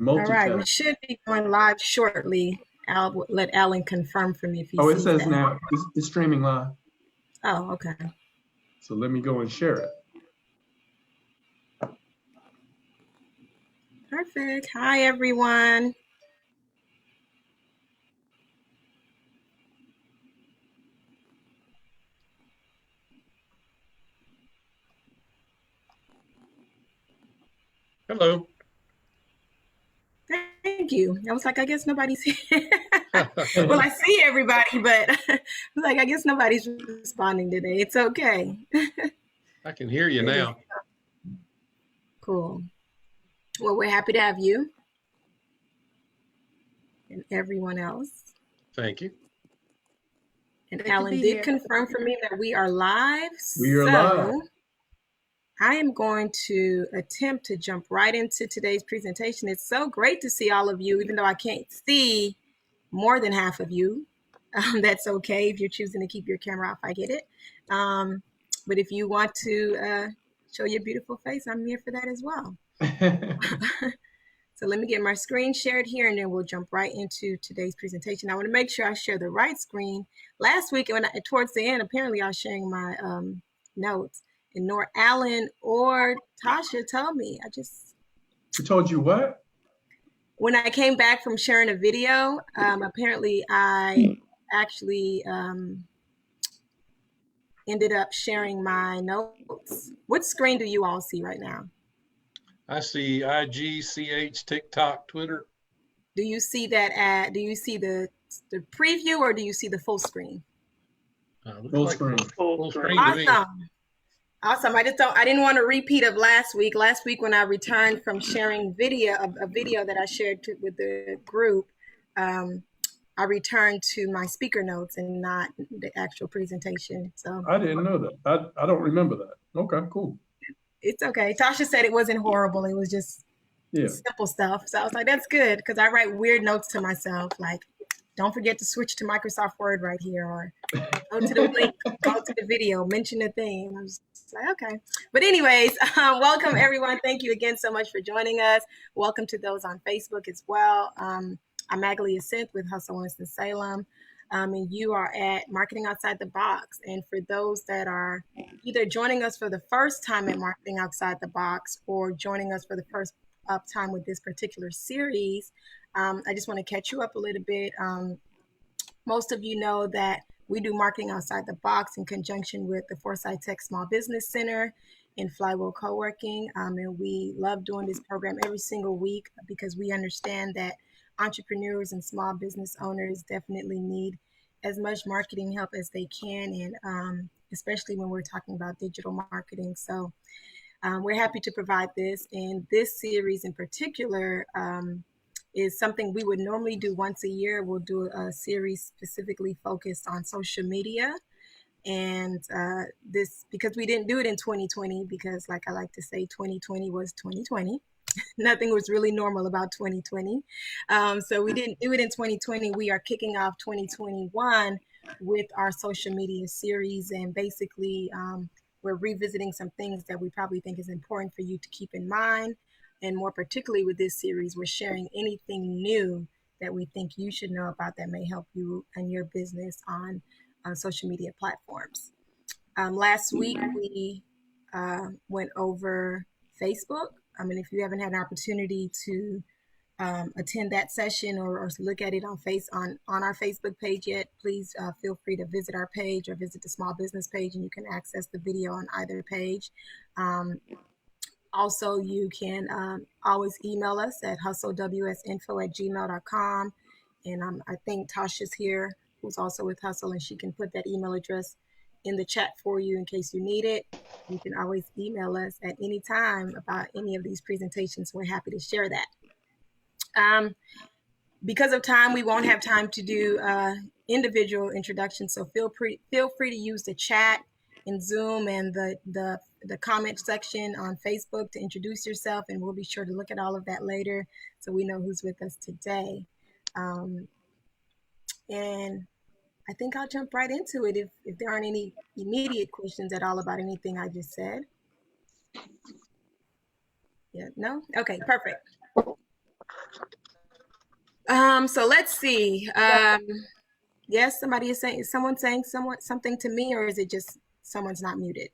All right, we Multitask. should be going live shortly. I'll let Alan confirm for me if he Oh, it sees says that. now it's streaming live. Oh, okay. So let me go and share it. Perfect. Hi, everyone. Hello. Thank you. I was like, I guess nobody's here. Well, I see everybody, but I was like, I guess nobody's responding today. It's okay. I can hear you now. Cool. Well, we're happy to have you and everyone else. Thank you. And Alan did confirm for me that we are live. We are live. I am going to attempt to jump right into today's presentation. It's so great to see all of you, even though I can't see more than half of you. That's okay if you're choosing to keep your camera off, I get it. But if you want to show your beautiful face, I'm here for that as well. So let me get my screen shared here, and then we'll jump right into today's presentation. I want to make sure I share the right screen. Last week, towards the end, apparently I was sharing my notes, and nor Alan or Tasha told me. Who told you what? When I came back from sharing a video, apparently I actually ended up sharing my notes. What screen do you all see right now? I see IG, CH, TikTok, Twitter. Do you see that do you see the preview, or do you see the full screen? Full screen. Full screen. Awesome. I didn't want to repeat of last week. Last week when I returned from sharing a video that I shared with the group, I returned to my speaker notes and not the actual presentation. So I didn't know that. I don't remember that. Okay, cool. It's okay. Tasha said it wasn't horrible. It was just simple stuff. So I was like, that's good, because I write weird notes to myself, like, don't forget to switch to Microsoft Word right here, or go to the link, go to the video, mention the thing. I was like, okay. But anyways, welcome everyone. Thank you again so much for joining us. Welcome to those on Facebook as well. I'm Magali Ascent with Hustle Winston-Salem. And you are at Marketing Outside the Box. And for those that are either joining us for the first time at Marketing Outside the Box, or joining us for the first time with this particular series, I just want to catch you up a little bit. Most of you know that we do Marketing Outside the Box in conjunction with the Foresight Tech Small Business Center and Flywheel Co-working. And we love doing this program every single week, because we understand that entrepreneurs and small business owners definitely need as much marketing help as they can, and especially when we're talking about digital marketing. So we're happy to provide this. And this series in particular is something we would normally do once a year. We'll do a series specifically focused on social media. And this, because we didn't do it in 2020, because like I like to say, 2020 was 2020. Nothing was really normal about 2020. So we didn't do it in 2020. We are kicking off 2021 with our social media series. And basically, we're revisiting some things that we probably think is important for you to keep in mind. And more particularly with this series, we're sharing anything new that we think you should know about that may help you and your business on social media platforms. Last week, we went over Facebook. I mean, if you haven't had an opportunity to attend that session or look at it on our Facebook page yet, please feel free to visit our page or visit the small business page, and you can access the video on either page. Also, you can always email us at hustleWSinfo@gmail.com. And I think Tasha's here, who's also with Hustle, and she can put that email address in the chat for you in case you need it. You can always email us at any time about any of these presentations. We're happy to share that. Because of time, we won't have time to do individual introductions. So feel free to use the chat in Zoom and the comment section on Facebook to introduce yourself. And we'll be sure to look at all of that later, so we know who's with us today. And I think I'll jump right into it if there aren't any immediate questions at all about anything I just said. Yeah, no? Okay, perfect. So let's see. Yes, somebody is saying, is someone saying something to me, or is it just someone's not muted?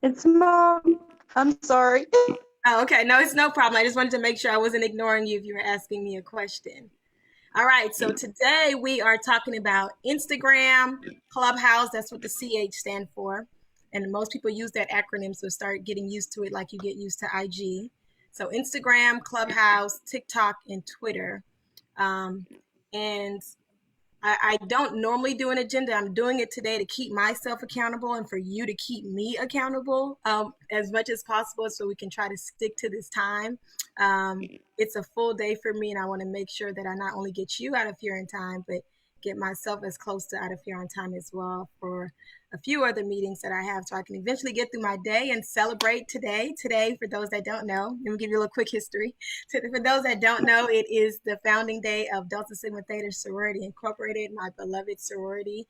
It's Mom. I'm sorry. Oh, okay. No, it's no problem. I just wanted to make sure I wasn't ignoring you if you were asking me a question. All right. So today we are talking about Instagram, Clubhouse. That's what the CH stand for. And most people use that acronym, so start getting used to it like you get used to IG. So Instagram, Clubhouse, TikTok, and Twitter. And I don't normally do an agenda. I'm doing it today to keep myself accountable and for you to keep me accountable as much as possible, so we can try to stick to this time. It's a full day for me, and I want to make sure that I not only get you out of here in time, but get myself as close to out of here on time as well for a few other meetings that I have, so I can eventually get through my day and celebrate today. Today, for those that don't know, let me give you a little quick history. For those that don't know, it is the founding day of Delta Sigma Theta Sorority Incorporated, my beloved sorority,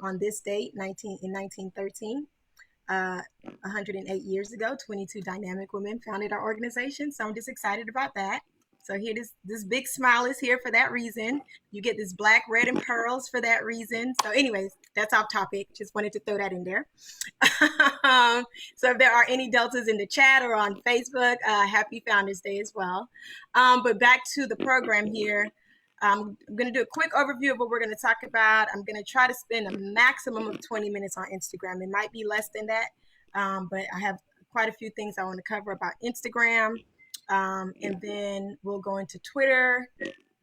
on this date, in 1913. 108 years ago, 22 dynamic women founded our organization. So I'm just excited about that. So here, this big smile is here for that reason. You get this black, red, and pearls for that reason. So anyways, that's off topic. Just wanted to throw that in there. So if there are any Deltas in the chat or on Facebook, happy Founders Day as well. But back to the program here. I'm going to do a quick overview of what we're going to talk about. I'm going to try to spend a maximum of 20 minutes on Instagram. It might be less than that, but I have quite a few things I want to cover about Instagram. And then we'll go into Twitter,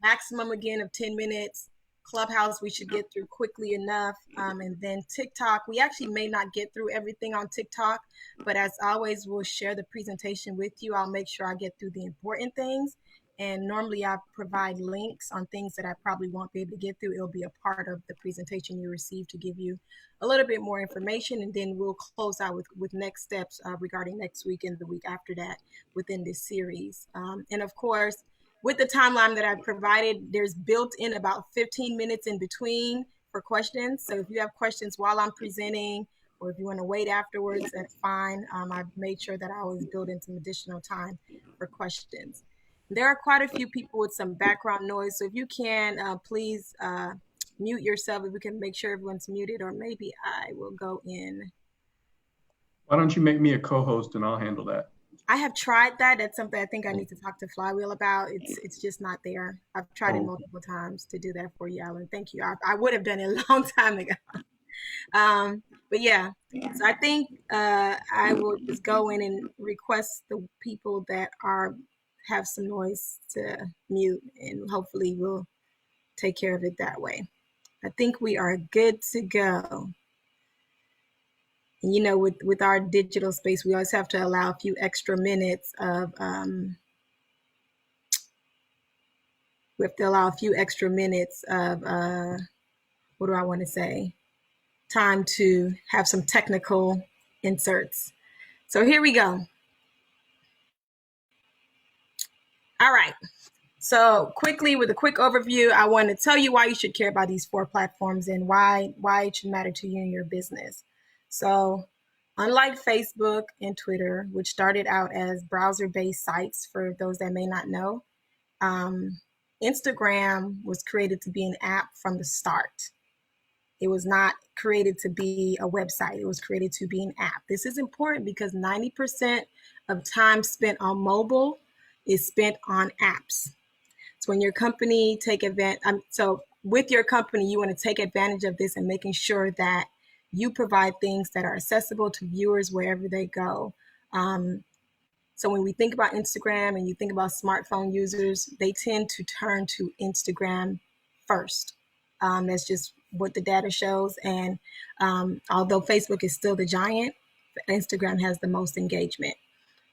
maximum again of 10 minutes. Clubhouse, we should get through quickly enough. And then TikTok, we actually may not get through everything on TikTok, but as always, we'll share the presentation with you. I'll make sure I get through the important things. And normally I provide links on things that I probably won't be able to get through. It'll be a part of the presentation you receive to give you a little bit more information. And then we'll close out with next steps regarding next week and the week after that within this series. And of course, with the timeline that I provided, there's built in about 15 minutes in between for questions. So if you have questions while I'm presenting, or if you want to wait afterwards, that's fine. I've made sure that I always build in some additional time for questions. There are quite a few people with some background noise. So if you can, please mute yourself, if we can make sure everyone's muted, or maybe I will go in. Why don't you make me a co-host and I'll handle that? I have tried that. That's something I think I need to talk to Flywheel about. It's just not there. I've tried it multiple times to do that for you, Alan. Thank you. I would have done it a long time ago. But yeah, so I think I will just go in and request the people that have some noise to mute, and hopefully we'll take care of it that way. I think we are good to go. And you know, with our digital space, we always have to allow a few extra minutes of what do I want to say? Time to have some technical inserts. So here we go. All right. So quickly, with a quick overview, I want to tell you why you should care about these 4 platforms and why it should matter to you and your business. So unlike Facebook and Twitter, which started out as browser-based sites, for those that may not know, Instagram was created to be an app from the start. It was not created to be a website. It was created to be an app. This is important because 90% of time spent on mobile is spent on apps. So when your company with your company, you want to take advantage of this and making sure that you provide things that are accessible to viewers wherever they go. So when we think about Instagram and you think about smartphone users, they tend to turn to Instagram first. That's just what the data shows. And although Facebook is still the giant, Instagram has the most engagement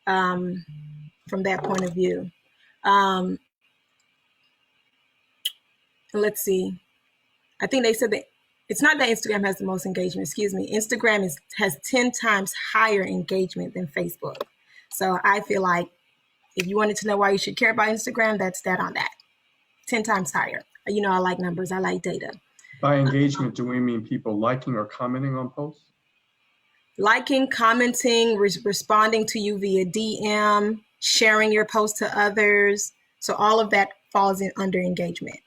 from that point of view. Let's see. I think they said that it's not that Instagram has the most engagement, excuse me. Instagram has 10 times higher engagement than Facebook. So I feel like if you wanted to know why you should care about Instagram, that's that on that. 10 times higher. You know, I like numbers, I like data. By engagement, do we mean people liking or commenting on posts? Liking, commenting, responding to you via DM, sharing your post to others. So all of that falls in under engagement.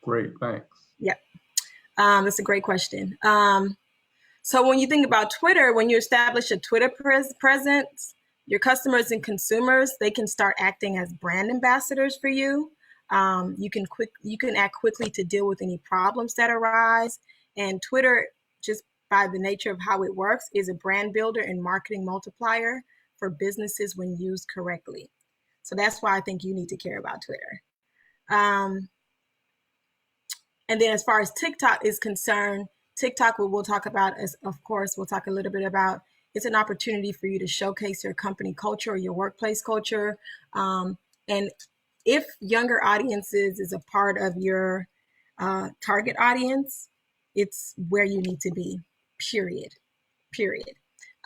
Great, thanks. Yep. That's a great question. So when you think about Twitter, when you establish a Twitter presence, your customers and consumers, they can start acting as brand ambassadors for you. You can act quickly to deal with any problems that arise. And Twitter, just by the nature of how it works, is a brand builder and marketing multiplier for businesses when used correctly. So that's why I think you need to care about Twitter. And then as far as TikTok is concerned, TikTok, we'll talk about, as of course, we'll talk a little bit about, it's an opportunity for you to showcase your company culture or your workplace culture. And if younger audiences is a part of your target audience, it's where you need to be, period.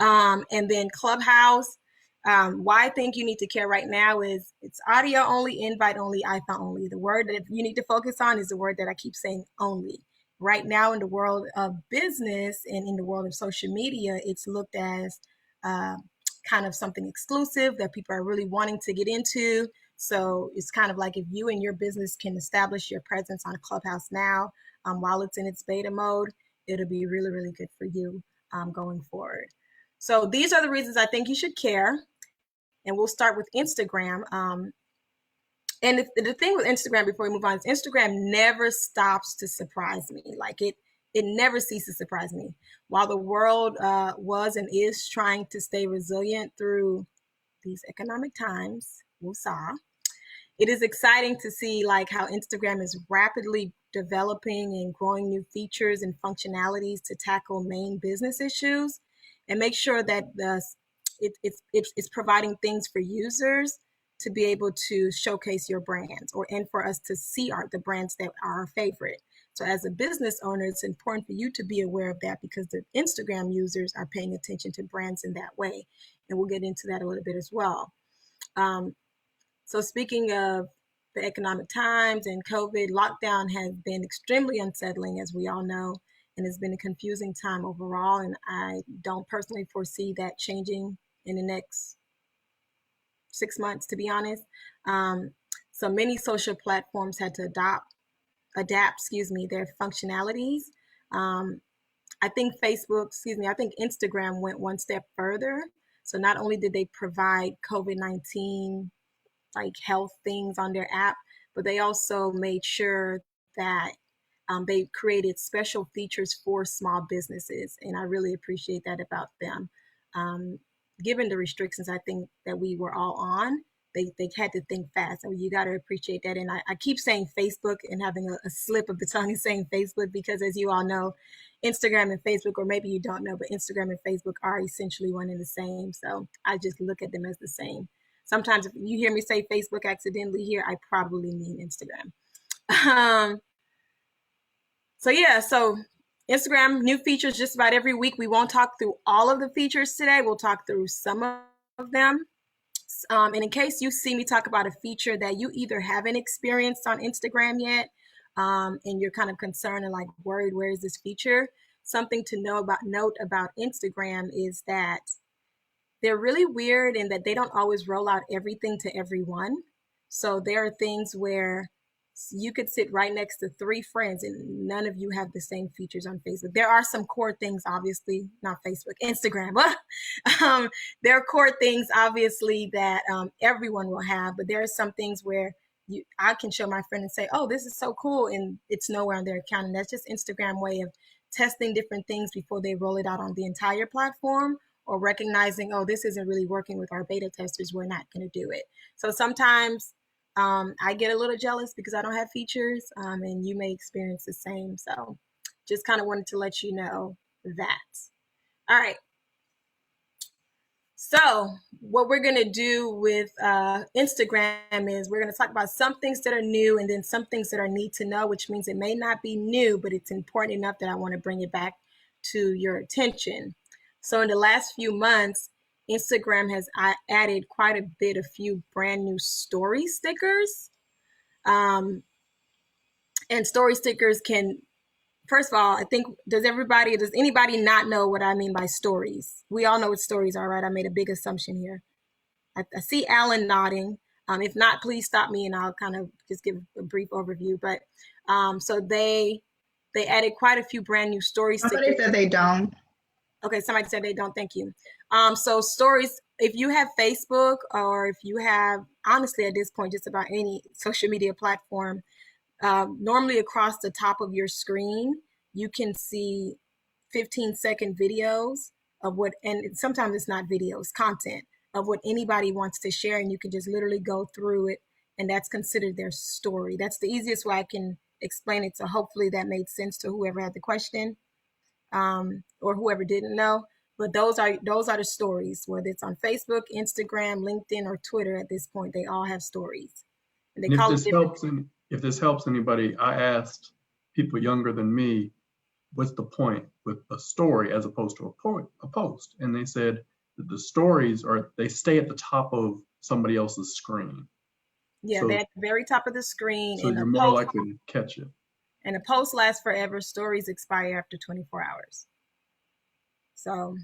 And then Clubhouse, why I think you need to care right now is it's audio only, invite only, iPhone only. The word that you need to focus on is the word that I keep saying, only. Right now in the world of business and in the world of social media, it's looked as kind of something exclusive that people are really wanting to get into. So it's kind of like if you and your business can establish your presence on Clubhouse now, while it's in its beta mode, it'll be really, really good for you going forward. So these are the reasons I think you should care. And we'll start with Instagram. And the thing with Instagram before we move on is Instagram never stops to surprise me. Like it never ceases to surprise me. While the world was and is trying to stay resilient through these economic times, woosah, it is exciting to see like how Instagram is rapidly developing and growing new features and functionalities to tackle main business issues and make sure that it's providing things for users to be able to showcase your brands and for us to see the brands that are our favorite. So as a business owner, it's important for you to be aware of that because the Instagram users are paying attention to brands in that way. And we'll get into that a little bit as well. So speaking of the economic times and COVID, lockdown has been extremely unsettling, as we all know, and it's been a confusing time overall. And I don't personally foresee that changing in the next 6 months, to be honest. So many social platforms had to adapt, their functionalities. I think Instagram went one step further. So not only did they provide COVID-19 like health things on their app, but they also made sure that they created special features for small businesses. And I really appreciate that about them. Given the restrictions, I think that we were all on, they had to think fast. I mean, you got to appreciate that. And I keep saying Facebook and having a slip of the tongue and saying Facebook because, as you all know, Instagram and Facebook, or maybe you don't know, but Instagram and Facebook are essentially one and the same. So I just look at them as the same. Sometimes if you hear me say Facebook accidentally here, I probably mean Instagram. So Instagram, new features just about every week. We won't talk through all of the features today. We'll talk through some of them. And in case you see me talk about a feature that you either haven't experienced on Instagram yet, and you're kind of concerned and like worried, where is this feature? Something to note about Instagram is that they're really weird in that they don't always roll out everything to everyone. So there are things where you could sit right next to 3 friends and none of you have the same features on Facebook. There are some core things, obviously, not Facebook, Instagram. There are core things, obviously, that everyone will have, but there are some things where I can show my friend and say, oh, this is so cool, and it's nowhere on their account. And that's just Instagram way of testing different things before they roll it out on the entire platform, or recognizing, oh, this isn't really working with our beta testers, we're not going to do it. So sometimes I get a little jealous because I don't have features, and you may experience the same. So just kind of wanted to let you know that. All right. So what we're going to do with Instagram is we're going to talk about some things that are new and then some things that are need to know, which means it may not be new, but it's important enough that I want to bring it back to your attention. So in the last few months, Instagram has added quite a few brand new story stickers. And story stickers can, first of all, I think, does anybody not know what I mean by stories? We all know what stories are, right? I made a big assumption here. I see Alan nodding. If not, please stop me and I'll kind of just give a brief overview. But so they added quite a few brand new story stickers. Somebody said they don't. Okay, somebody said they don't. Thank you. So stories, if you have Facebook or if you have, honestly, at this point, just about any social media platform, normally across the top of your screen, you can see 15-second videos of what, and sometimes it's not videos, content of what anybody wants to share, and you can just literally go through it, and that's considered their story. That's the easiest way I can explain it. So hopefully that made sense to whoever had the question, or whoever didn't know. But those are the stories, whether it's on Facebook, Instagram, LinkedIn, or Twitter. At this point, they all have stories. And they call it different. If this helps anybody, I asked people younger than me, what's the point with a story as opposed to a post? And they said that the stories they stay at the top of somebody else's screen. Yeah, so, they're at the very top of the screen. So you're more likely to catch it. And a post lasts forever. Stories expire after 24 hours. So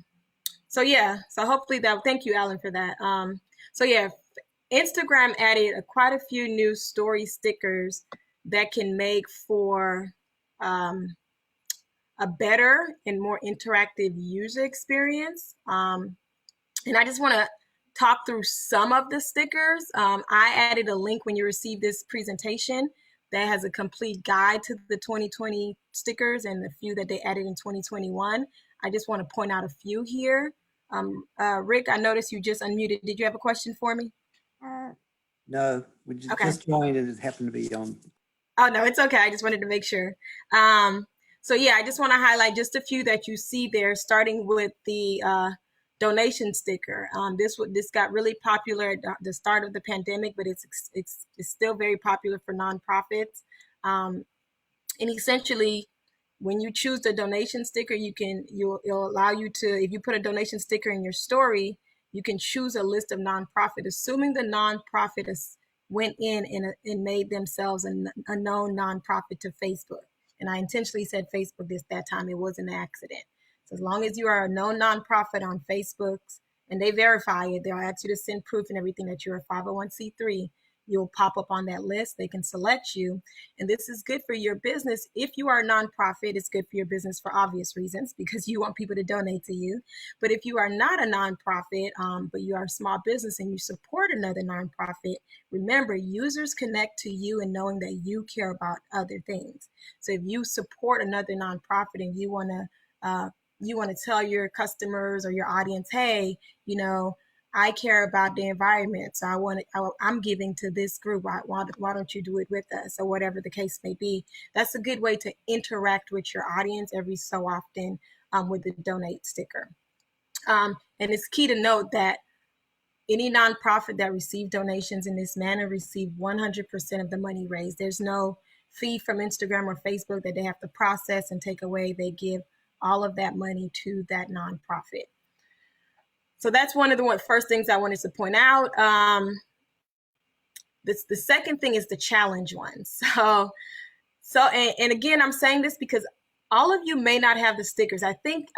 yeah. So hopefully thank you, Alan, for that. So yeah, Instagram added quite a few new story stickers that can make for a better and more interactive user experience. And I just want to talk through some of the stickers. I added a link when you receive this presentation that has a complete guide to the 2020 stickers and the few that they added in 2021. I just want to point out a few here. Rick, I noticed you just unmuted. Did you have a question for me? No, we just joined and it happened to be on. Oh, no, it's okay. I just wanted to make sure. So yeah, I just want to highlight just a few that you see there, starting with the donation sticker. This got really popular at the start of the pandemic, but it's still very popular for nonprofits. And essentially, when you choose the donation sticker, it'll allow you to, if you put a donation sticker in your story, you can choose a list of nonprofit, assuming the nonprofit went in and made themselves a known nonprofit to Facebook. And I intentionally said Facebook that time. It wasn't an accident. So as long as you are a known nonprofit on Facebook and they verify it, they'll ask you to send proof and everything that you're a 501c3. You'll pop up on that list. They can select you. And this is good for your business. If you are a nonprofit, it's good for your business for obvious reasons, because you want people to donate to you. But if you are not a nonprofit, but you are a small business and you support another nonprofit, remember, users connect to you and knowing that you care about other things. So if you support another nonprofit and you want to tell your customers or your audience, hey, I care about the environment, so I'm giving to this group. Why don't you do it with us, or whatever the case may be? That's a good way to interact with your audience every so often with the donate sticker. And it's key to note that any nonprofit that receive donations in this manner receive 100% of the money raised. There's no fee from Instagram or Facebook that they have to process and take away. They give all of that money to that nonprofit. So that's one of the first things I wanted to point out. The second thing is the challenge one. So and again, I'm saying this because all of you may not have the stickers. I think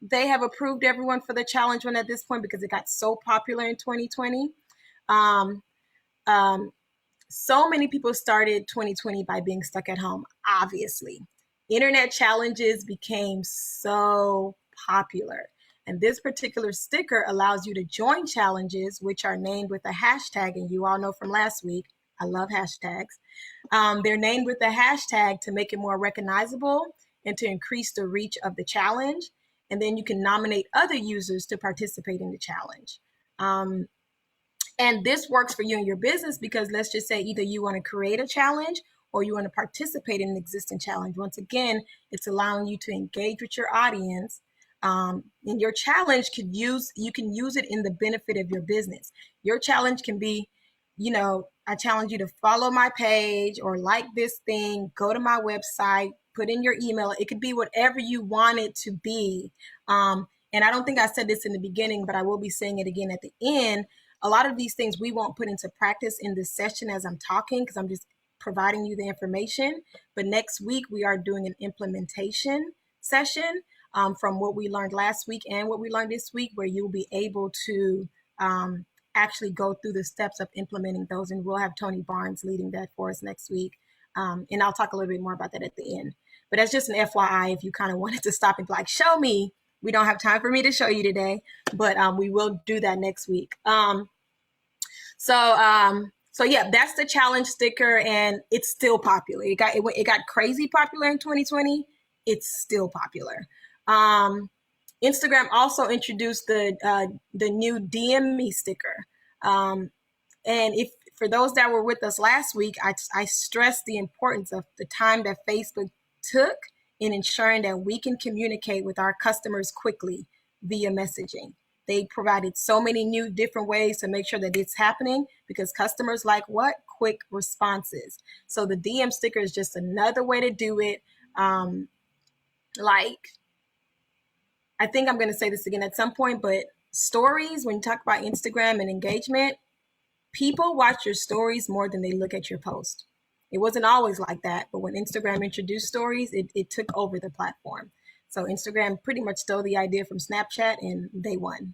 they have approved everyone for the challenge one at this point because it got so popular in 2020. So many people started 2020 by being stuck at home, obviously. Internet challenges became so popular. And this particular sticker allows you to join challenges, which are named with a hashtag. And you all know from last week, I love hashtags. They're named with a hashtag to make it more recognizable and to increase the reach of the challenge. And then you can nominate other users to participate in the challenge. And this works for you and your business because let's just say either you want to create a challenge or you want to participate in an existing challenge. Once again, it's allowing you to engage with your audience. And your challenge you can use it in the benefit of your business. Your challenge can be, I challenge you to follow my page or like this thing, go to my website, put in your email. It could be whatever you want it to be. And I don't think I said this in the beginning, but I will be saying it again at the end. A lot of these things we won't put into practice in this session as I'm talking because I'm just providing you the information. But next week, we are doing an implementation session from what we learned last week and what we learned this week, where you'll be able to actually go through the steps of implementing those. And we'll have Tony Barnes leading that for us next week. And I'll talk a little bit more about that at the end. But that's just an FYI if you kind of wanted to stop and be like, show me. We don't have time for me to show you today, but we will do that next week. So yeah, that's the challenge sticker, and it's still popular. It got crazy popular in 2020. It's still popular. Instagram also introduced the new DM Me sticker. And if for those that were with us last week, I stressed the importance of the time that Facebook took in ensuring that we can communicate with our customers quickly via messaging. They provided so many new different ways to make sure that it's happening because customers like what? Quick responses. So the DM sticker is just another way to do it. I think I'm going to say this again at some point, but stories, when you talk about Instagram and engagement, people watch your stories more than they look at your post. It wasn't always like that, but when Instagram introduced stories, it took over the platform. So Instagram pretty much stole the idea from Snapchat and they won.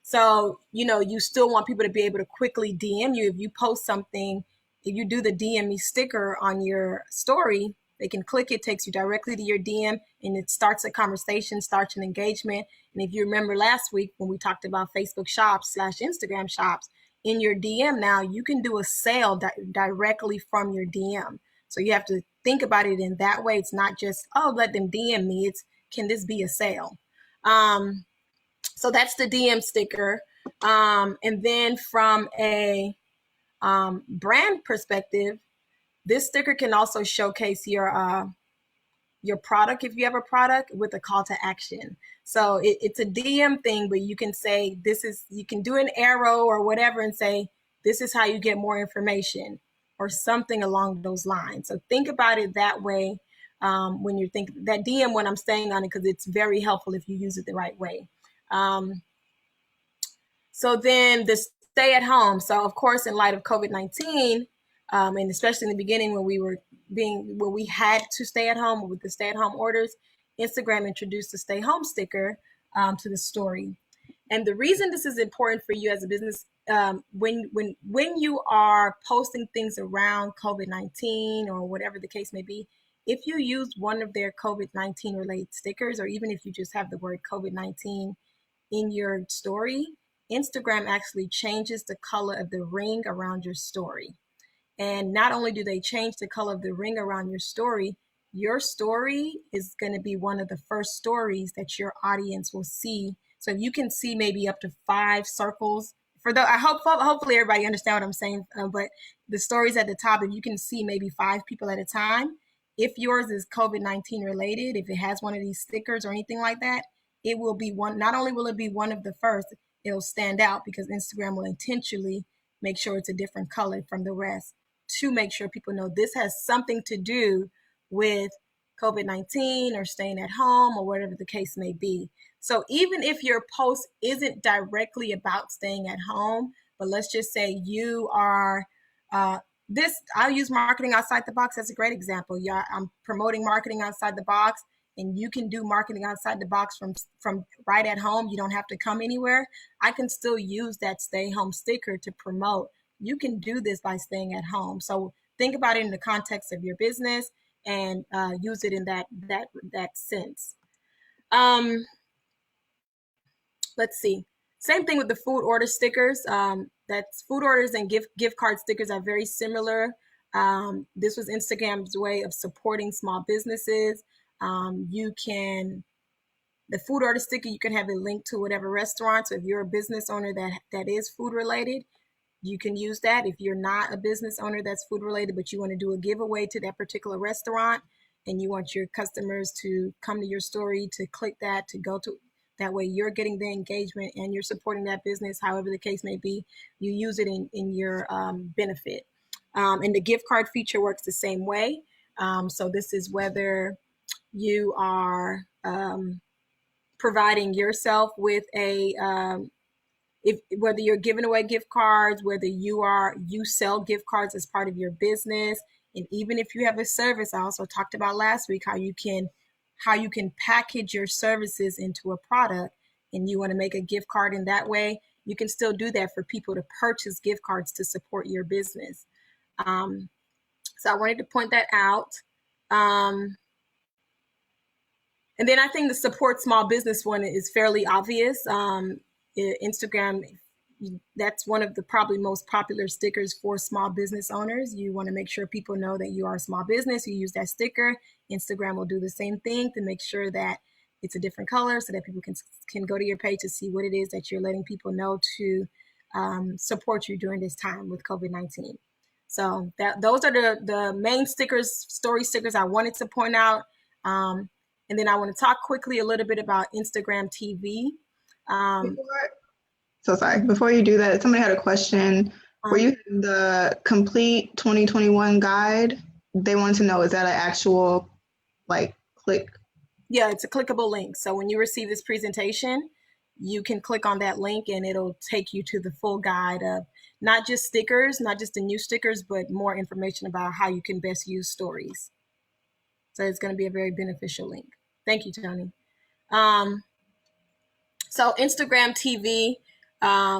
So, you still want people to be able to quickly DM you. If you post something, if you do the DM Me sticker on your story, they can click it, takes you directly to your DM, and it starts a conversation, starts an engagement. And if you remember last week when we talked about Facebook shops / Instagram shops, in your DM now, you can do a sale directly from your DM. So you have to think about it in that way. It's not just, let them DM me. It's, can this be a sale? So that's the DM sticker. And then from a brand perspective, this sticker can also showcase your product if you have a product with a call to action. So it's a DM thing, but you can say you can do an arrow or whatever and say, this is how you get more information or something along those lines. So think about it that way when you're thinking that DM when I'm staying on it, because it's very helpful if you use it the right way. So then the stay at home. So of course, in light of COVID-19, and especially in the beginning when we had to stay at home with the stay at home orders, Instagram introduced the stay home sticker to the story. And the reason this is important for you as a business, when you are posting things around COVID-19 or whatever the case may be, if you use one of their COVID-19 related stickers, or even if you just have the word COVID-19 in your story, Instagram actually changes the color of the ring around your story. And not only do they change the color of the ring around your story is going to be one of the first stories that your audience will see. So if you can see maybe up to 5 circles, hopefully everybody understand what I'm saying, but the stories at the top, if you can see maybe 5 people at a time, if yours is COVID-19 related, if it has one of these stickers or anything like that, it will be one. Not only will it be one of the first, it'll stand out because Instagram will intentionally make sure it's a different color from the rest to make sure people know this has something to do with COVID-19 or staying at home or whatever the case may be. So even if your post isn't directly about staying at home, but let's just say you are, I'll use marketing outside the box as a great example. Yeah, I'm promoting marketing outside the box, and you can do marketing outside the box from right at home. You don't have to come anywhere. I can still use that stay home sticker to promote. You can do this by staying at home. So think about it in the context of your business and use it in that sense. Let's see. Same thing with the food order stickers. That's food orders and gift card stickers are very similar. This was Instagram's way of supporting small businesses. The food order sticker, you can have a link to whatever restaurant. So if you're a business owner that is food related, you can use that. If you're not a business owner that's food related, but you want to do a giveaway to that particular restaurant and you want your customers to come to your story, to click that, to go to, that way you're getting the engagement and you're supporting that business, however the case may be, you use it in your benefit. And the gift card feature works the same way. So this is whether you are providing yourself with whether you're giving away gift cards, whether you sell gift cards as part of your business. And even if you have a service, I also talked about last week how you can package your services into a product, and you want to make a gift card in that way. you can still do that for people to purchase gift cards to support your business. So I wanted to point that out. And then I think the support small business one is fairly obvious. Instagram, that's one of the probably most popular stickers for small business owners. You want to make sure people know that you are a small business. You use that sticker. Instagram will do the same thing to make sure that it's a different color so that people can go to your page to see what it is that you're letting people know to support you during this time with COVID-19. So those are the main stickers, story stickers I wanted to point out. And then I want to talk quickly a little bit about Instagram TV. Before you do that, somebody had a question. Were you in the complete 2021 guide? They wanted to know, is that an actual click? Yeah, it's a clickable link. So when you receive this presentation, you can click on that link and it'll take you to the full guide of not just stickers, not just the new stickers, but more information about how you can best use stories. So it's going to be a very beneficial link. Thank you, Tony. So Instagram TV.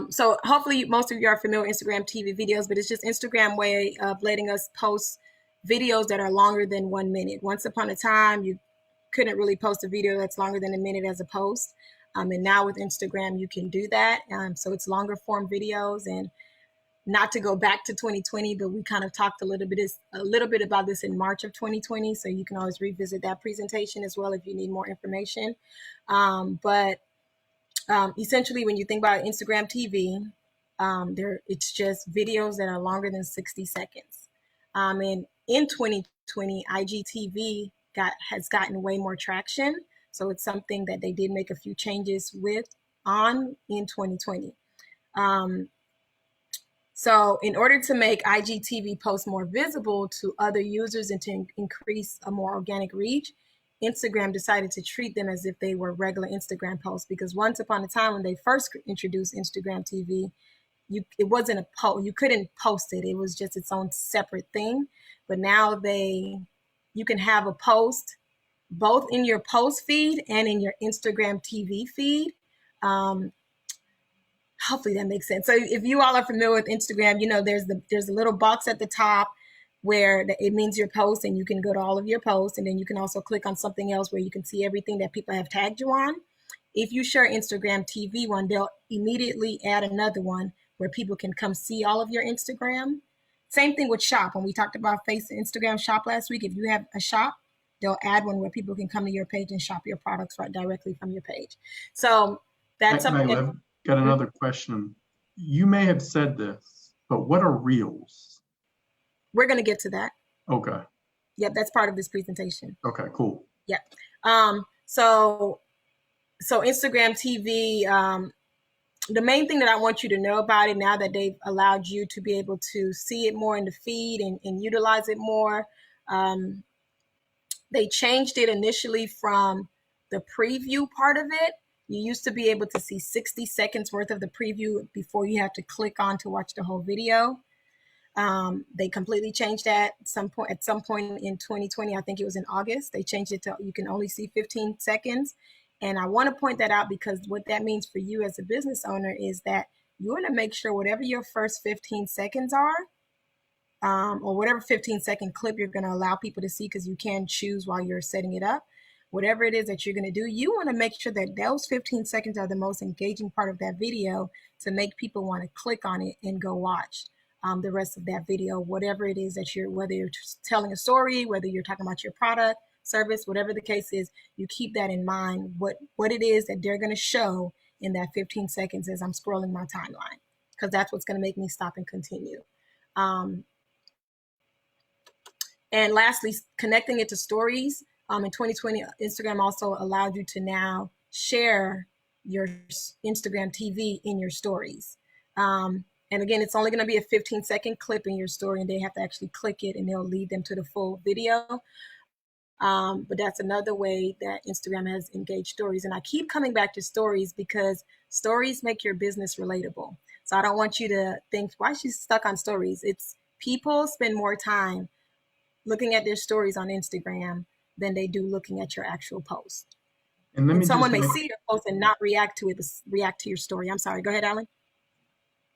So hopefully most of you are familiar with Instagram TV videos, but it's just Instagram way of letting us post videos that are longer than 1 minute. Once upon a time, you couldn't really post a video that's longer than a minute as a post. And now with Instagram, you can do that. So it's longer form videos. And not to go back to 2020, but we kind of talked a little bit about this in March of 2020. So you can always revisit that presentation as well if you need more information. Essentially, when you think about Instagram TV, it's just videos that are longer than 60 seconds. And in 2020, IGTV has gotten way more traction. So it's something that they did make a few changes in 2020. So in order to make IGTV posts more visible to other users and to increase a more organic reach, Instagram decided to treat them as if they were regular Instagram posts, because once upon a time when they first introduced Instagram TV, it wasn't a post. You couldn't post it. It was just its own separate thing. But now you can have a post both in your post feed and in your Instagram TV feed. Hopefully that makes sense. So if you all are familiar with Instagram, there's a little box at the top where it means your post, and you can go to all of your posts, and then you can also click on something else where you can see everything that people have tagged you on. If you share Instagram TV one, they'll immediately add another one where people can come see all of your Instagram. Same thing with shop. When we talked about Instagram shop last week, if you have a shop, they'll add one where people can come to your page and shop your products right directly from your page. So that's something. I've got another question. You may have said this, but what are reels? We're going to get to that. Okay. Yep, that's part of this presentation. Okay, cool. Yep. So Instagram TV, the main thing that I want you to know about it now that they've allowed you to be able to see it more in the feed and utilize it more, they changed it initially from the preview part of it. You used to be able to see 60 seconds worth of the preview before you have to click on to watch the whole video. They completely changed that at some point in 2020. I think it was in August. They changed it to you can only see 15 seconds. And I want to point that out because what that means for you as a business owner is that you want to make sure whatever your first 15 seconds are, or whatever 15-second clip you're going to allow people to see, because you can choose while you're setting it up. Whatever it is that you're going to do, you want to make sure that those 15 seconds are the most engaging part of that video to make people want to click on it and go watch the rest of that video, whatever it is that whether you're telling a story, whether you're talking about your product, service, whatever the case is, you keep that in mind, what it is that they're going to show in that 15 seconds as I'm scrolling my timeline, because that's what's going to make me stop and continue. And lastly, connecting it to stories. In 2020, Instagram also allowed you to now share your Instagram TV in your stories. And again, it's only going to be a 15-second clip in your story, and they have to actually click it, and they'll lead them to the full video. But that's another way that Instagram has engaged stories. And I keep coming back to stories because stories make your business relatable. So I don't want you to think, why is she stuck on stories? It's people spend more time looking at their stories on Instagram than they do looking at your actual post. And someone may see your post and not react to it, but react to your story. I'm sorry. Go ahead, Alan.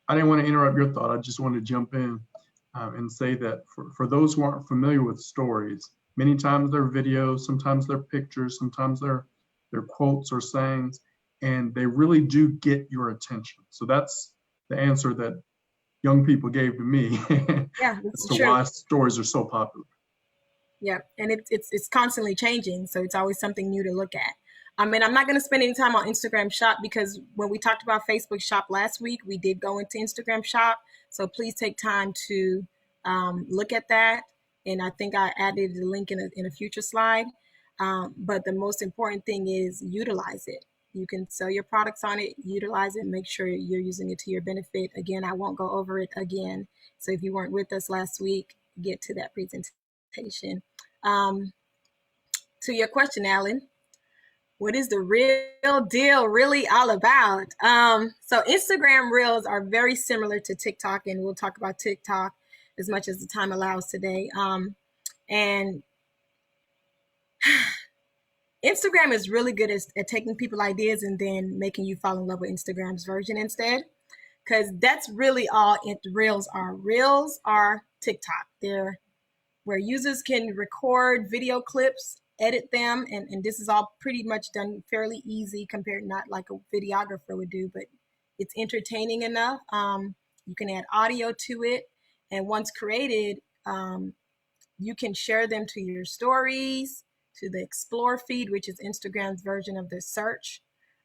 I didn't want to interrupt your thought. I just wanted to jump in and say that for those who aren't familiar with stories, many times they're videos, sometimes they're pictures, sometimes they're quotes or sayings, and they really do get your attention. So that's the answer that young people gave to me Yeah, as to why stories are so popular. Yeah, and it's constantly changing, so it's always something new to look at. I mean, I'm not going to spend any time on Instagram Shop because when we talked about Facebook Shop last week, we did go into Instagram Shop. So please take time to look at that. And I think I added the link in a future slide. But the most important thing is utilize it. You can sell your products on it, utilize it, make sure you're using it to your benefit. Again, I won't go over it again. So if you weren't with us last week, get to that presentation. To your question, Alan, what is the real deal really all about? So Instagram Reels are very similar to TikTok, and we'll talk about TikTok as much as the time allows today. And Instagram is really good at taking people's ideas and then making you fall in love with Instagram's version instead, because that's really all Reels are. Reels are TikTok. They're where users can record video clips, edit them, and this is all pretty much done fairly easy compared not like a videographer would do, but it's entertaining enough. You can add audio to it, and once created, you can share them to your stories, to the Explore feed, which is Instagram's version of the search.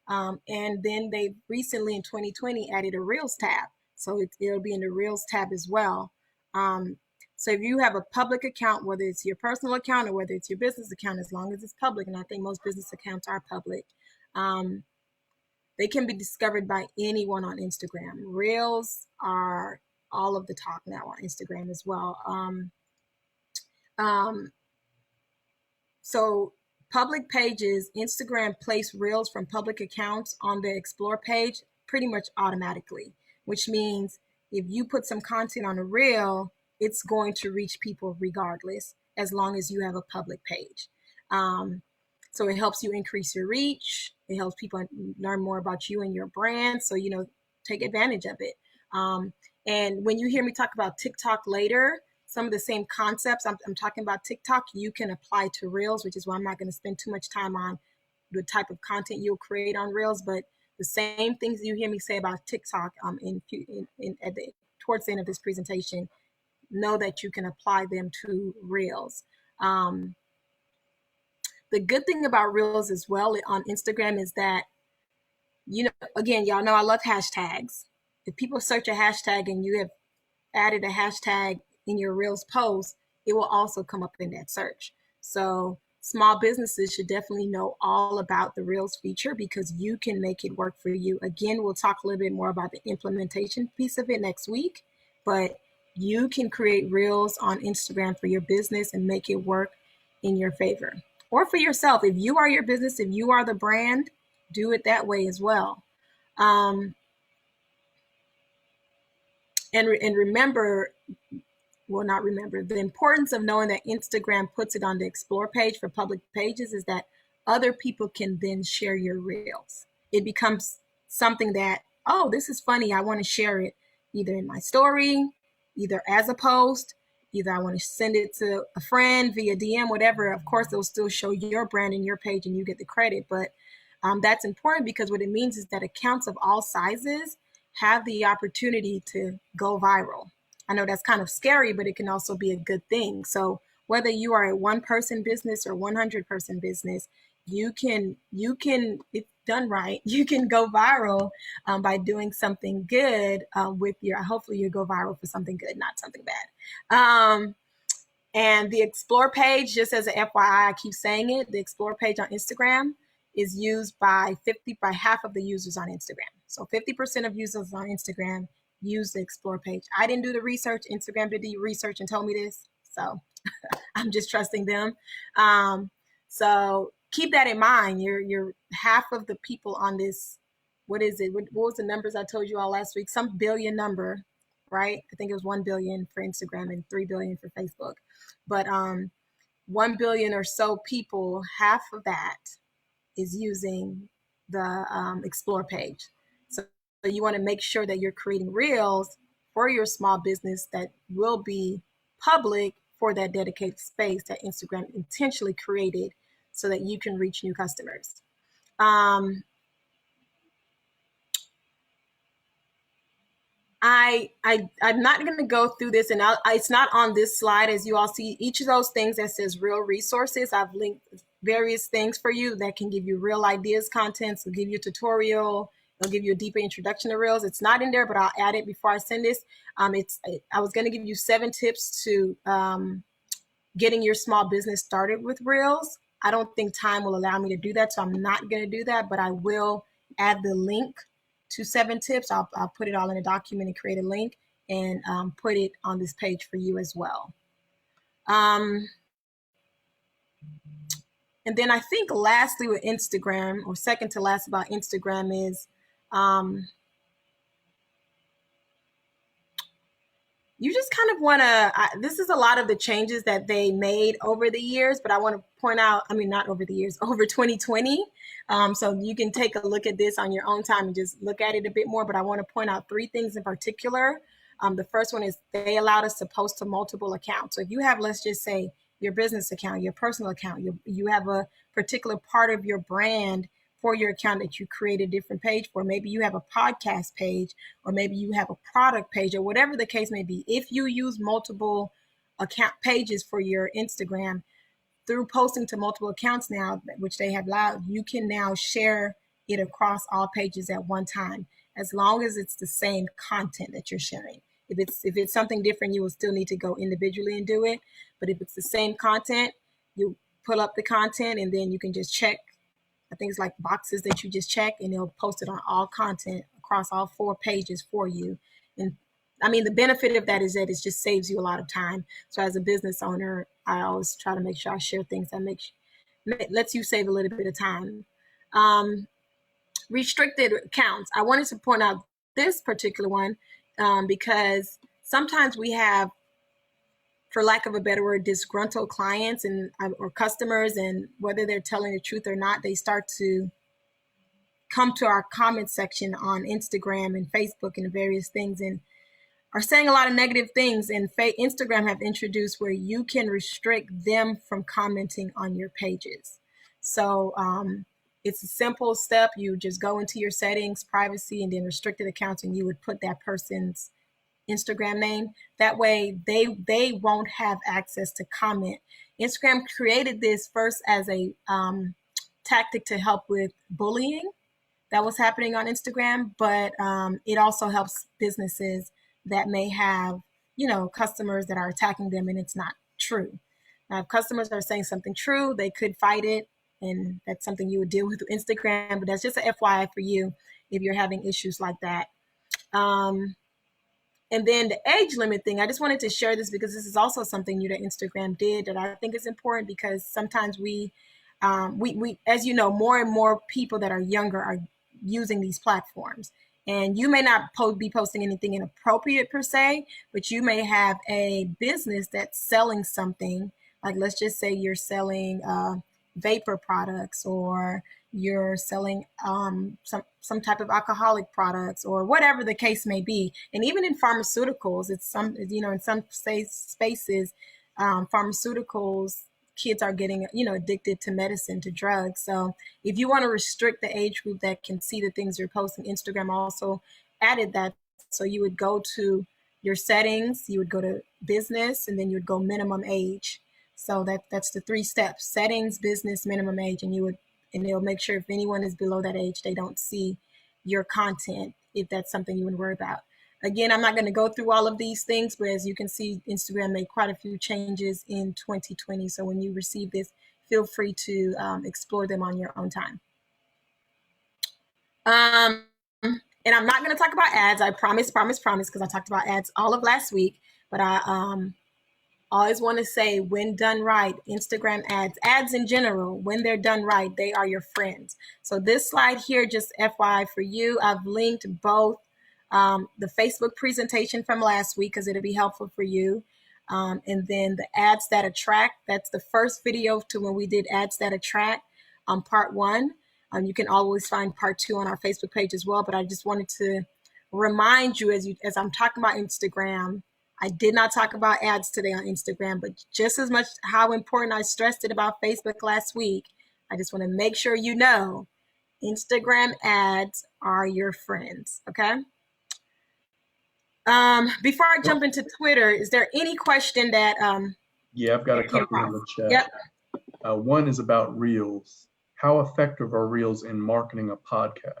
And then they recently in 2020 added a Reels tab. So it'll be in the Reels tab as well. So if you have a public account, whether it's your personal account or whether it's your business account, as long as it's public, and I think most business accounts are public, they can be discovered by anyone on Instagram. Reels are all of the talk now on Instagram as well. So public pages, Instagram place Reels from public accounts on the Explore page pretty much automatically, which means if you put some content on a Reel, it's going to reach people regardless, as long as you have a public page. So it helps you increase your reach. It helps people learn more about you and your brand. So, take advantage of it. And when you hear me talk about TikTok later, some of the same concepts I'm talking about TikTok, you can apply to Reels, which is why I'm not going to spend too much time on the type of content you'll create on Reels. But the same things you hear me say about TikTok towards the end of this presentation, know that you can apply them to Reels. The good thing about Reels as well on Instagram is that, again, y'all know I love hashtags. If people search a hashtag and you have added a hashtag in your Reels post, it will also come up in that search. So small businesses should definitely know all about the Reels feature because you can make it work for you. Again, we'll talk a little bit more about the implementation piece of it next week, but you can create Reels on Instagram for your business and make it work in your favor. Or for yourself, if you are your business, if you are the brand, do it that way as well. And remember, the importance of knowing that Instagram puts it on the Explore page for public pages is that other people can then share your Reels. It becomes something that, oh, this is funny. I want to share it either in my story, either as a post, either I want to send it to a friend via DM, whatever. Of course, it'll still show your brand and your page and you get the credit. But that's important because what it means is that accounts of all sizes have the opportunity to go viral. I know that's kind of scary, but it can also be a good thing. So whether you are a 1-person business or 100-person business, you can, if done right, you can go viral by doing something good hopefully you go viral for something good, not something bad. And the Explore page, just as an FYI, I keep saying it, the Explore page on Instagram is used by half of the users on Instagram. So 50% of users on Instagram use the Explore page. I didn't do the research. Instagram did the research and told me this. So I'm just trusting them. So keep that in mind. You're half of the people on this. What is it? What was the numbers I told you all last week? Some billion number, right? I think it was 1 billion for Instagram and 3 billion for Facebook. But 1 billion or so people, half of that is using the Explore page. So you want to make sure that you're creating reels for your small business that will be public for that dedicated space that Instagram intentionally created so that you can reach new customers. I'm not going to go through this, and it's not on this slide. As you all see, each of those things that says real resources, I've linked various things for you that can give you real ideas, contents, will give you a tutorial, it'll give you a deeper introduction to reels. It's not in there, but I'll add it before I send this. I was going to give you 7 tips to getting your small business started with reels. I don't think time will allow me to do that, so I'm not going to do that, but I will add the link to 7 tips. I'll put it all in a document and create a link and put it on this page for you as well. And then I think lastly with Instagram, or second to last about Instagram, is you just kind of want to, this is a lot of the changes that they made over the years, but I want to point out, I mean, not over the years, over 2020. So you can take a look at this on your own time and just look at it a bit more, but I want to point out 3 things in particular. The first one is they allowed us to post to multiple accounts. So if you have, let's just say, your business account, your personal account, you have a particular part of your brand for your account that you create a different page for. Maybe you have a podcast page, or maybe you have a product page, or whatever the case may be. If you use multiple account pages for your Instagram, through posting to multiple accounts now, which they have allowed, you can now share it across all pages at one time, as long as it's the same content that you're sharing. If it's something different, you will still need to go individually and do it. But if it's the same content, you pull up the content and then you can just check. I think it's like boxes that you just check, and they'll post it on all content across all 4 pages for you. And I mean, the benefit of that is that it just saves you a lot of time. So as a business owner, I always try to make sure I share things that lets you save a little bit of time. Restricted accounts. I wanted to point out this particular one because sometimes we have, for lack of a better word, disgruntled clients or customers, and whether they're telling the truth or not, they start to come to our comment section on Instagram and Facebook and various things and are saying a lot of negative things. And Instagram have introduced where you can restrict them from commenting on your pages. So it's a simple step. You just go into your settings, privacy, and then restricted accounts, and you would put that person's Instagram name. That way they won't have access to comment. Instagram created this first as a tactic to help with bullying that was happening on Instagram, but it also helps businesses that may have, customers that are attacking them and it's not true. Now, if customers are saying something true, they could fight it, and that's something you would deal with Instagram, but that's just an FYI for you if you're having issues like that. And then the age limit thing, I just wanted to share this because this is also something new that Instagram did that I think is important, because sometimes we as you know, more and more people that are younger are using these platforms. And you may not be posting anything inappropriate per se, but you may have a business that's selling something. Like, let's just say you're selling vapor products, or you're selling some type of alcoholic products, or whatever the case may be. And even in pharmaceuticals, it's in some spaces, pharmaceuticals, kids are getting, addicted to medicine, to drugs. So if you want to restrict the age group that can see the things you're posting, Instagram also added that. So you would go to your settings, you would go to business, and then you would go minimum age. So that's the 3 steps: settings, business, minimum age. And they'll make sure if anyone is below that age, they don't see your content, if that's something you would worry about. Again, I'm not going to go through all of these things, but as you can see, Instagram made quite a few changes in 2020. So when you receive this, feel free to explore them on your own time. And I'm not going to talk about ads. I promise, because I talked about ads all of last week. But I always want to say, when done right, Instagram ads in general, when they're done right, they are your friends. So this slide here, just FYI for you, I've linked both the Facebook presentation from last week, because it'll be helpful for you. And then the ads that attract, that's the first video to when we did ads that attract on part 1. You can always find part 2 on our Facebook page as well. But I just wanted to remind you, as I'm talking about Instagram, I did not talk about ads today on Instagram, but just as much how important I stressed it about Facebook last week, I just want to make sure you know Instagram ads are your friends, okay? Before I jump into Twitter, is there any question that yeah, I've got a couple in the chat. Yep. One is about Reels. How effective are Reels in marketing a podcast?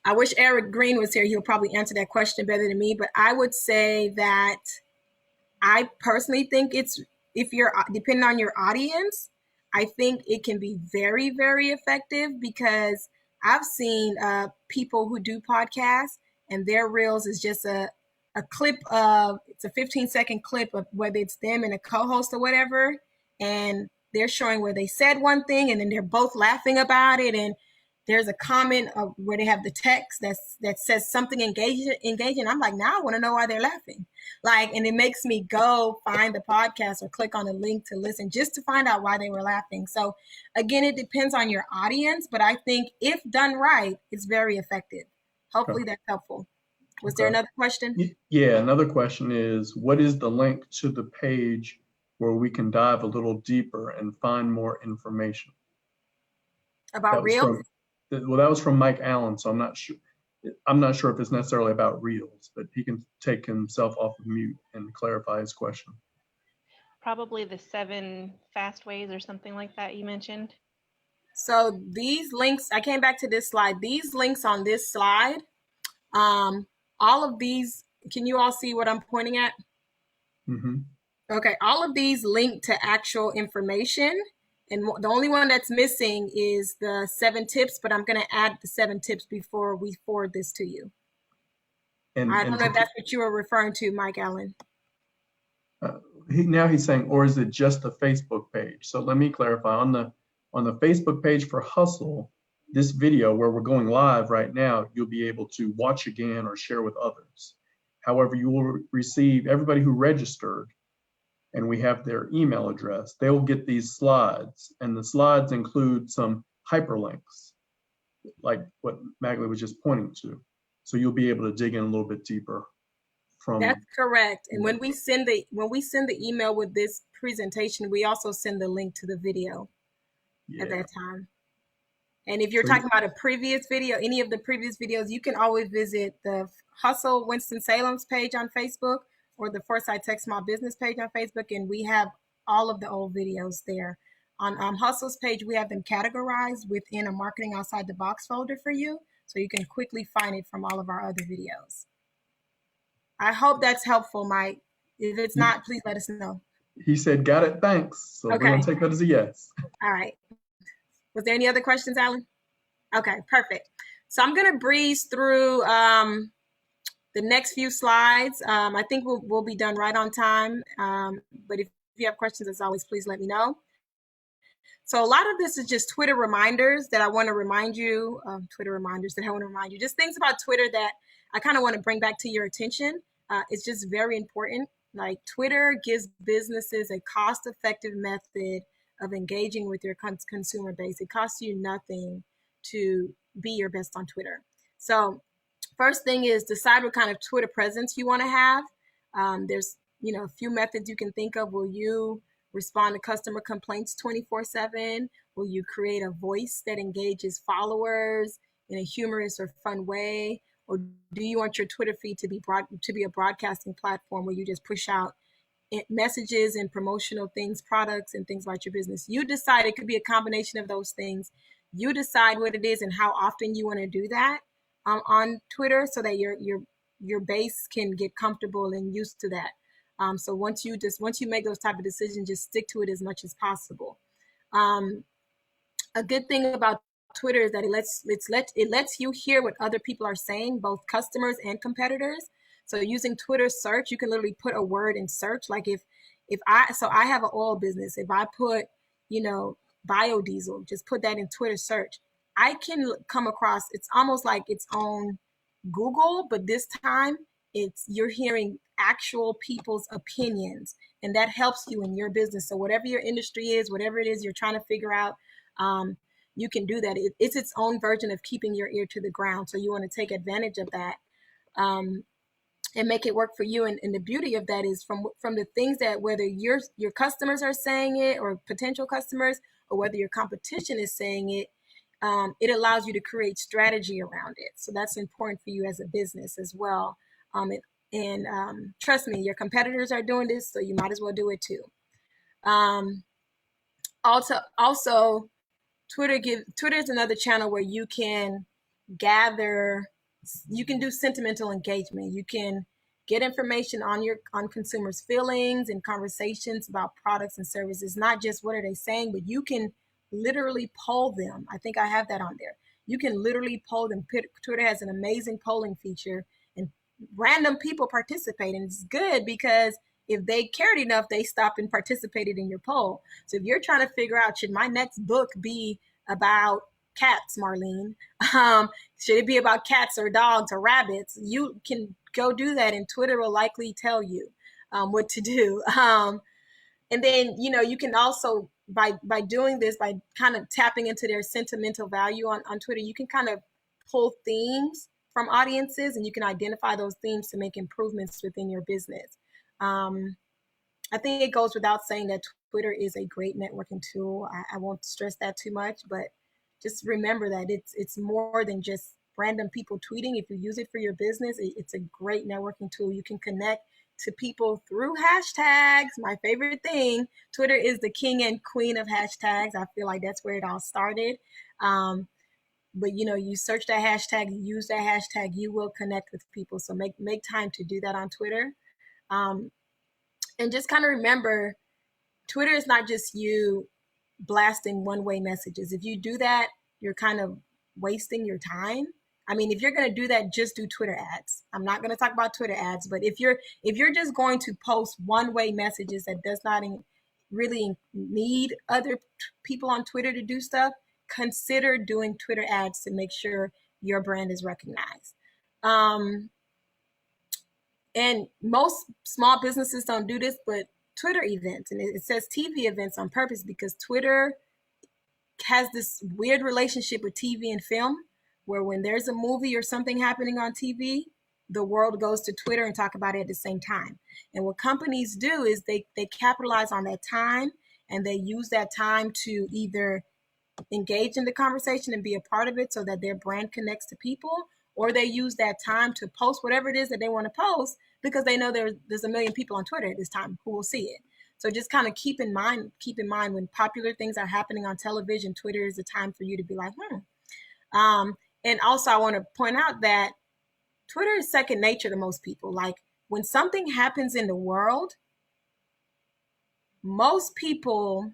I wish Eric Green was here. He'll probably answer that question better than me, but I would say that I personally think it's, if you're depending on your audience, I think it can be very, very effective, because I've seen people who do podcasts and their Reels is just a clip of, it's a 15-second clip of whether it's them and a co-host or whatever, and they're showing where they said one thing and then they're both laughing about it, and there's a comment of where they have the text that says something engaging. I'm like, now I want to know why they're laughing. Like, and it makes me go find the podcast or click on a link to listen just to find out why they were laughing. So again, it depends on your audience, but I think if done right, it's very effective. Hopefully that's helpful. Was there another question? Yeah, another question is, what is the link to the page where we can dive a little deeper and find more information? About Reels? Well, that was from Mike Allen, so I'm not sure if it's necessarily about Reels, but he can take himself off of mute and clarify his question. Probably the 7 fast ways or something like that you mentioned. So these links, I came back to this slide. These links on this slide, all of these, can you all see what I'm pointing at? Mm-hmm. Okay, all of these link to actual information. And the only one that's missing is the 7 tips, but I'm going to add the 7 tips before we forward this to you. And I don't know if that's what you were referring to, Mike Allen. Now he's saying, or is it just the Facebook page? So let me clarify. On the Facebook page for Hustle, this video where we're going live right now, you'll be able to watch again or share with others. However, you will receive, everybody who registered, and we have their email address, they will get these slides, and the slides include some hyperlinks, like what Magley was just pointing to. So you'll be able to dig in a little bit deeper from. That's correct. And when we send the email with this presentation, we also send the link to the video at that time. And if you're talking about a previous video, any of the previous videos, you can always visit the Hustle Winston-Salem's page on Facebook, or the Foresight Tech Small Business page on Facebook, and we have all of the old videos there. On Hustle's page, we have them categorized within a Marketing Outside the Box folder for you, so you can quickly find it from all of our other videos. I hope that's helpful, Mike. If it's not, please let us know. He said, got it, thanks. So we're gonna take that as a yes. All right. Was there any other questions, Alan? Okay, perfect. So I'm gonna breeze through the next few slides. I think we'll be done right on time. But if you have questions, as always, please let me know. So a lot of this is just Twitter reminders that I want to remind you, just things about Twitter that I kind of want to bring back to your attention. It's just very important. Like, Twitter gives businesses a cost-effective method of engaging with your consumer base. It costs you nothing to be your best on Twitter. So first thing is decide what kind of Twitter presence you want to have. There's a few methods you can think of. Will you respond to customer complaints 24/7? Will you create a voice that engages followers in a humorous or fun way? Or do you want your Twitter feed to be a broadcasting platform where you just push out messages and promotional things, products and things about your business? You decide. It could be a combination of those things. You decide what it is and how often you want to do that on Twitter, so that your base can get comfortable and used to that. So once you make those type of decisions, just stick to it as much as possible. A good thing about Twitter is that it lets you hear what other people are saying, both customers and competitors. So using Twitter search, you can literally put a word in search. Like if I have an oil business, if I put, biodiesel, just put that in Twitter search, I can come across, it's almost like its own Google, but this time you're hearing actual people's opinions, and that helps you in your business. So whatever your industry is, whatever it is you're trying to figure out, you can do that. It's its own version of keeping your ear to the ground. So you want to take advantage of that, and make it work for you. And the beauty of that is from the things that, whether your customers are saying it, or potential customers, or whether your competition is saying it, it allows you to create strategy around it. So that's important for you as a business as well. Trust me, your competitors are doing this, so you might as well do it too. Also, Twitter is another channel where you can do sentimental engagement. You can get information on consumers' feelings and conversations about products and services, not just what are they saying, but you can literally poll them. I think I have that on there. You can literally poll them. Twitter has an amazing polling feature, and random people participate, and it's good because if they cared enough, they stopped and participated in your poll. So if you're trying to figure out, should my next book be about cats, Marlene? Should it be about cats or dogs or rabbits? You can go do that, and Twitter will likely tell you what to do. And then, you can also, by doing this, by kind of tapping into their sentimental value on Twitter, you can kind of pull themes from audiences, and you can identify those themes to make improvements within your business. I think it goes without saying that Twitter is a great networking tool. I won't stress that too much, but just remember that it's more than just random people tweeting. If you use it for your business, it's a great networking tool. You can connect to people through hashtags. My favorite thing, Twitter is the king and queen of hashtags. I feel like that's where it all started. But you search that hashtag, you use that hashtag, you will connect with people. So make time to do that on Twitter. And just kind of remember, Twitter is not just you blasting one-way messages. If you do that, you're kind of wasting your time. I mean, if you're going to do that, just do Twitter ads. I'm not going to talk about Twitter ads, but if you're just going to post one-way messages that does not really need other people on Twitter to do stuff, consider doing Twitter ads to make sure your brand is recognized. And most small businesses don't do this, but Twitter events, and it says TV events on purpose because Twitter has this weird relationship with TV and film, where when there's a movie or something happening on TV, the world goes to Twitter and talk about it at the same time. And what companies do is they capitalize on that time, and they use that time to either engage in the conversation and be a part of it so that their brand connects to people, or they use that time to post whatever it is that they want to post because they know there's a million people on Twitter at this time who will see it. So just kind of keep in mind when popular things are happening on television, Twitter is a time for you to be like, And also I want to point out that Twitter is second nature to most people. Like when something happens in the world, most people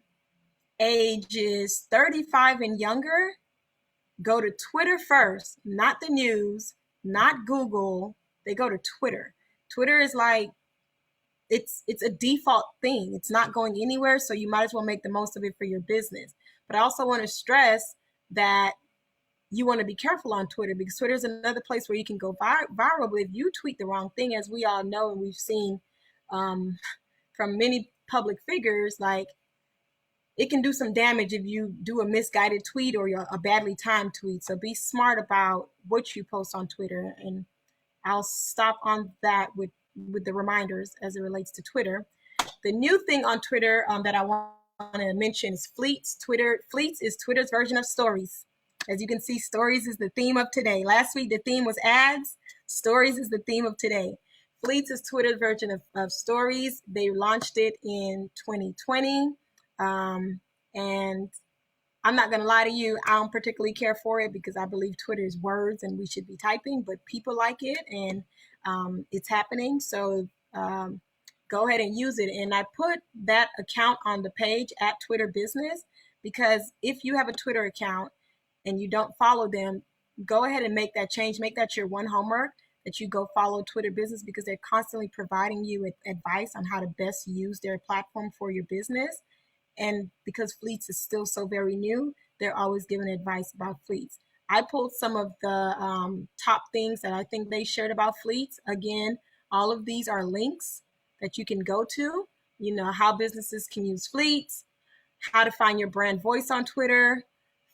ages 35 and younger go to Twitter first, not the news, not Google. They go to Twitter. Twitter is like, it's a default thing. It's not going anywhere, so you might as well make the most of it for your business. But I also want to stress that you want to be careful on Twitter, because Twitter is another place where you can go viral. But if you tweet the wrong thing, as we all know and we've seen from many public figures, like it can do some damage if you do a misguided tweet or a badly timed tweet. So be smart about what you post on Twitter. And I'll stop on that with the reminders as it relates to Twitter. The new thing on Twitter that I want to mention is Fleets. Fleets is Twitter's version of stories. As you can see, stories is the theme of today. Last week, the theme was ads. Stories is the theme of today. Fleets is Twitter's version of stories. They launched it in 2020. And I'm not going to lie to you, I don't particularly care for it because I believe Twitter is words and we should be typing, but people like it and it's happening. So go ahead and use it. And I put that account on the page at Twitter Business because if you have a Twitter account and you don't follow them, go ahead and make that change. Make that your one homework, that you go follow Twitter Business, because they're constantly providing you with advice on how to best use their platform for your business. And because Fleets is still so very new, they're always giving advice about Fleets. I pulled some of the top things that I think they shared about Fleets. Again, all of these are links that you can go to, how businesses can use fleets, how to find your brand voice on Twitter,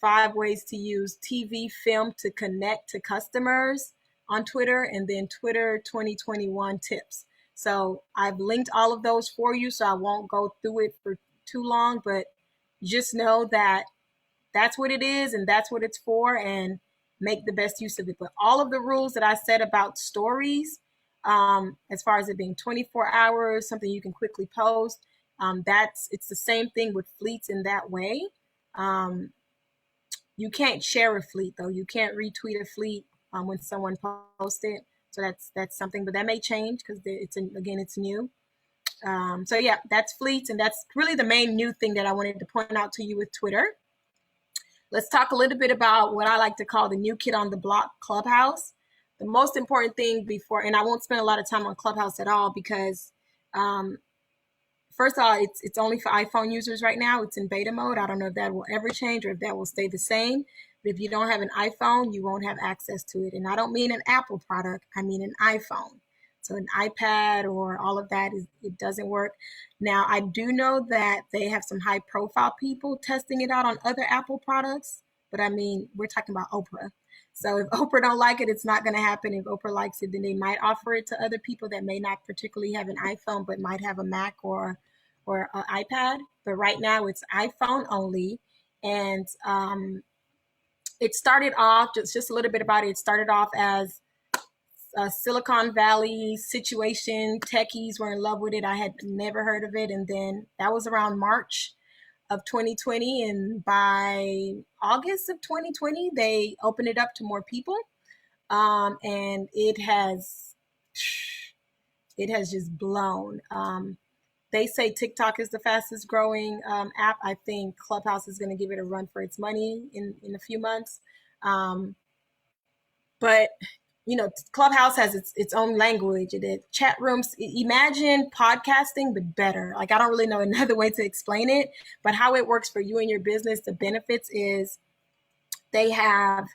5 ways to use TV film to connect to customers on Twitter, and then Twitter 2021 tips. So I've linked all of those for you, so I won't go through it for too long, but just know that that's what it is and that's what it's for, and make the best use of it. But all of the rules that I said about stories, as far as it being 24 hours, something you can quickly post, it's the same thing with fleets in that way. You can't share a fleet though. You can't retweet a fleet when someone posts it. So that's something, but that may change because it's new. So yeah, that's fleets, and that's really the main new thing that I wanted to point out to you with Twitter. Let's talk a little bit about what I like to call the new kid on the block, Clubhouse. The most important thing before, and I won't spend a lot of time on Clubhouse at all because first of all, it's only for iPhone users right now. It's in beta mode. I don't know if that will ever change or if that will stay the same. But if you don't have an iPhone, you won't have access to it. And I don't mean an Apple product. I mean an iPhone. So an iPad or all of that, it doesn't work. Now, I do know that they have some high profile people testing it out on other Apple products. But I mean, we're talking about Oprah. So if Oprah don't like it, it's not going to happen. If Oprah likes it, then they might offer it to other people that may not particularly have an iPhone, but might have a Mac or an iPad. But right now it's iPhone only. And it started off, just a little bit about it. It started off as a Silicon Valley situation. Techies were in love with it. I had never heard of it. And then that was around March of 2020. And by August of 2020, they opened it up to more people. And it has just blown. They say TikTok is the fastest growing app. I think Clubhouse is going to give it a run for its money in a few months. But, Clubhouse has its own language. Chat rooms. Imagine podcasting, but better. Like, I don't really know another way to explain it, but how it works for you and your business, the benefits is they have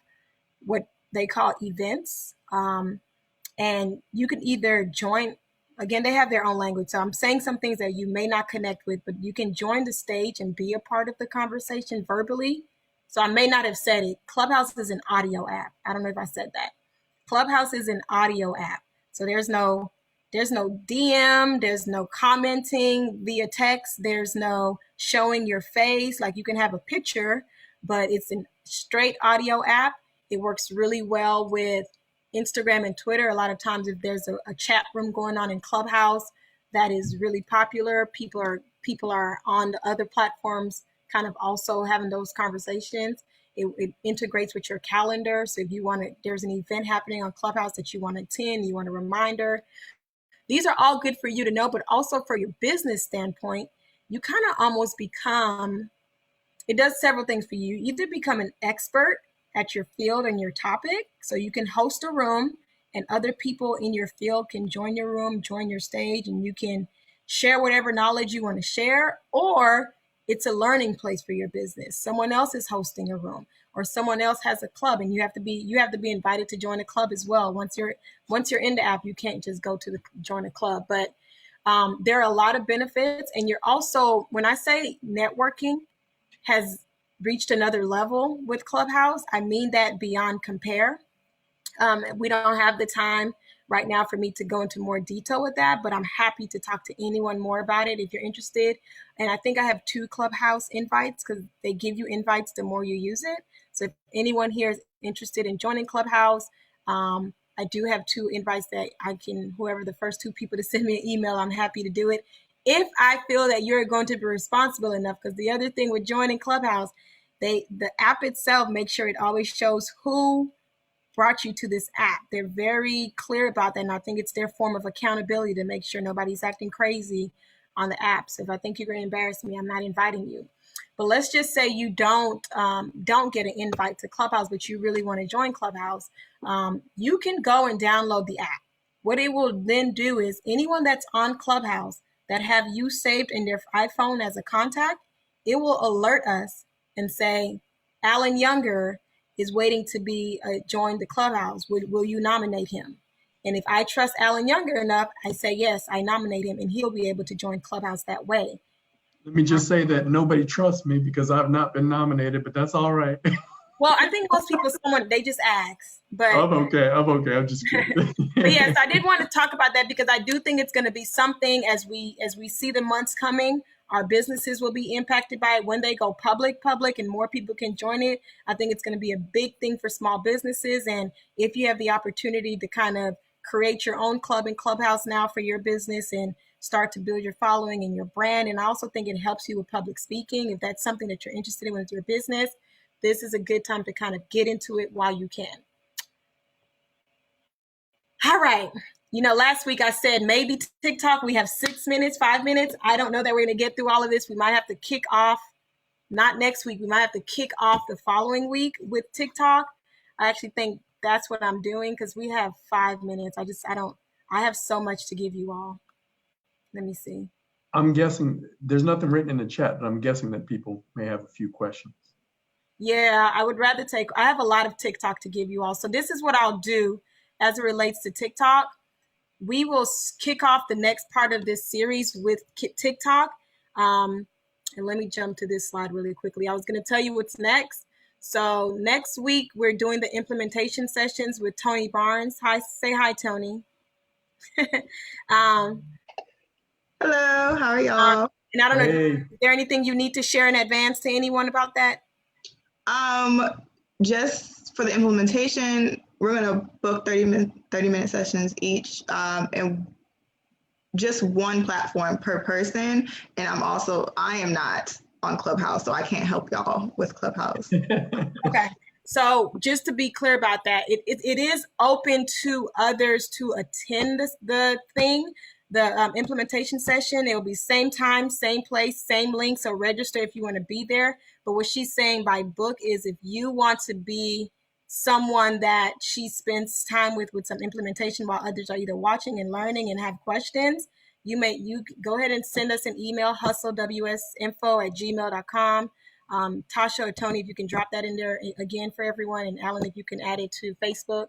what they call events. And you can either join. Again, they have their own language. So I'm saying some things that you may not connect with, but you can join the stage and be a part of the conversation verbally. So I may not have said it. Clubhouse is an audio app. I don't know if I said that. Clubhouse is an audio app. So there's no DM, there's no commenting via text, there's no showing your face. Like, you can have a picture, but it's a straight audio app. It works really well with Instagram and Twitter. A lot of times if there's a chat room going on in Clubhouse that is really popular, people are on the other platforms kind of also having those conversations. It integrates with your calendar. So if there's an event happening on Clubhouse that you want to attend, you want a reminder. These are all good for you to know, but also for your business standpoint, you kind of almost it does several things for you. You either become an expert at your field and your topic. So you can host a room and other people in your field can join your room, join your stage, and you can share whatever knowledge you want to share, or it's a learning place for your business. Someone else is hosting a room, or someone else has a club, and you have to be invited to join a club as well. Once you're in the app, you can't just go to join a club. But there are a lot of benefits, and you're also, when I say networking has reached another level with Clubhouse, I mean that beyond compare. We don't have the time right now for me to go into more detail with that, but I'm happy to talk to anyone more about it if you're interested. And I think I have 2 Clubhouse invites because they give you invites the more you use it. So if anyone here is interested in joining Clubhouse, I do have 2 invites that whoever the first 2 people to send me an email, I'm happy to do it. If I feel that you're going to be responsible enough, because the other thing with joining Clubhouse, the app itself makes sure it always shows who brought you to this app. They're very clear about that, and I think it's their form of accountability to make sure nobody's acting crazy on the app. So if I think you're going to embarrass me, I'm not inviting you. But let's just say you don't get an invite to Clubhouse, but you really want to join Clubhouse. You can go and download the app. What it will then do is anyone that's on Clubhouse that have you saved in their iPhone as a contact, it will alert us and say, Alan Younger is waiting to be join the Clubhouse. Will you nominate him? And if I trust Alan Younger enough, I say, yes, I nominate him, and he'll be able to join Clubhouse that way. Let me just say that nobody trusts me because I've not been nominated, but that's all right. Well, I think most people, they just ask. But I'm okay. I'm just kidding. But yes, I did want to talk about that because I do think it's going to be something as we see the months coming. Our businesses will be impacted by it when they go public, and more people can join it. I think it's going to be a big thing for small businesses. And if you have the opportunity to kind of create your own club and Clubhouse now for your business and start to build your following and your brand. And I also think it helps you with public speaking. If that's something that you're interested in with your business, this is a good time to kind of get into it while you can. All right. Last week I said maybe TikTok, we have 6 minutes, 5 minutes. I don't know that we're going to get through all of this. We might have to kick off, not next week. We might have to kick off the following week with TikTok. I actually think that's what I'm doing because we have 5 minutes. I have so much to give you all. Let me see. I'm guessing there's nothing written in the chat, but I'm guessing that people may have a few questions. Yeah, I would rather I have a lot of TikTok to give you all. So this is what I'll do as it relates to TikTok. We will kick off the next part of this series with TikTok. And let me jump to this slide really quickly. I was going to tell you what's next. So next week, we're doing the implementation sessions with Tony Barnes. Hi, say hi, Tony. Hello, how are y'all? And I don't know, is there anything you need to share in advance to anyone about that? Just for the implementation, we're going to book 30-minute sessions each, and just one platform per person. And I am not on Clubhouse, so I can't help y'all with Clubhouse. Okay. So just to be clear about that, it is open to others to attend the implementation session. It will be same time, same place, same link. So register if you want to be there. But what she's saying by book is if you want to be someone that she spends time with some implementation while others are either watching and learning and have questions, you go ahead and send us an email, hustleWSinfo@gmail.com. Tasha or Tony, if you can drop that in there again for everyone, and Alan, if you can add it to Facebook,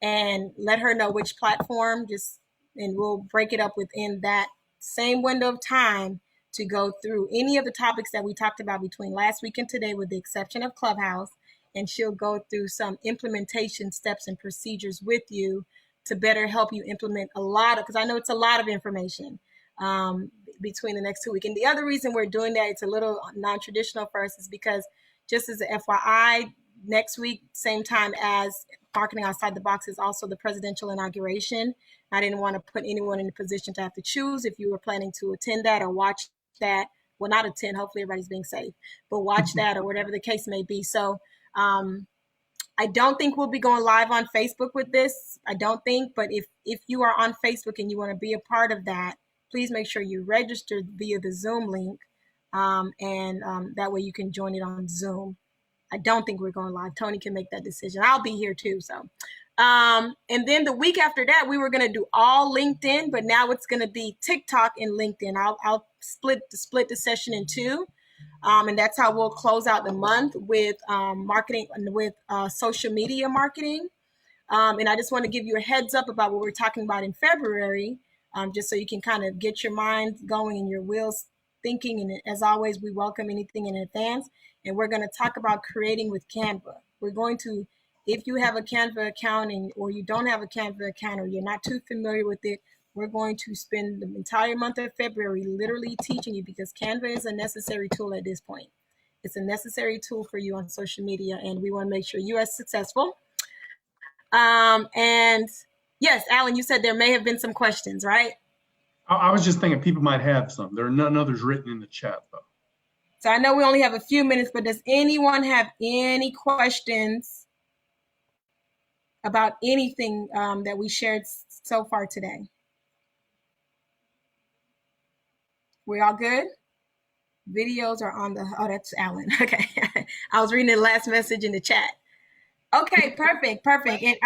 and let her know which platform, and we'll break it up within that same window of time to go through any of the topics that we talked about between last week and today, with the exception of Clubhouse. And she'll go through some implementation steps and procedures with you to better help you implement because I know it's a lot of information between the next 2 weeks. And the other reason we're doing that, it's a little non-traditional for us, is because just as an FYI, next week, same time as Marketing Outside the Box, is also the presidential inauguration. I didn't want to put anyone in a position to have to choose if you were planning to attend that or watch that. Well, not attend, hopefully everybody's being safe, but watch that or whatever the case may be. So I don't think we'll be going live on Facebook with this. I don't think, but if you are on Facebook and you want to be a part of that, please make sure you register via the Zoom link, and that way you can join it on Zoom. I don't think we're going live. Tony can make that decision. I'll be here too. So, and then the week after that, we were going to do all LinkedIn, but now it's going to be TikTok and LinkedIn. I'll split the session in two. And that's how we'll close out the month with marketing, with social media marketing. And I just want to give you a heads up about what we're talking about in February, just so you can kind of get your mind going and your wheels thinking. And as always, we welcome anything in advance. And we're going to talk about creating with Canva. We're going to, if you have a Canva account or you don't have a Canva account or you're not too familiar with it, we're going to spend the entire month of February literally teaching you, because Canva is a necessary tool at this point. It's a necessary tool for you on social media, and we want to make sure you are successful. And yes, Alan, you said there may have been some questions, right? I was just thinking people might have some. There are none others written in the chat, though. So I know we only have a few minutes, but does anyone have any questions about anything that we shared so far today? We all good? Videos are on oh, that's Alan. Okay. I was reading the last message in the chat. Okay, perfect. And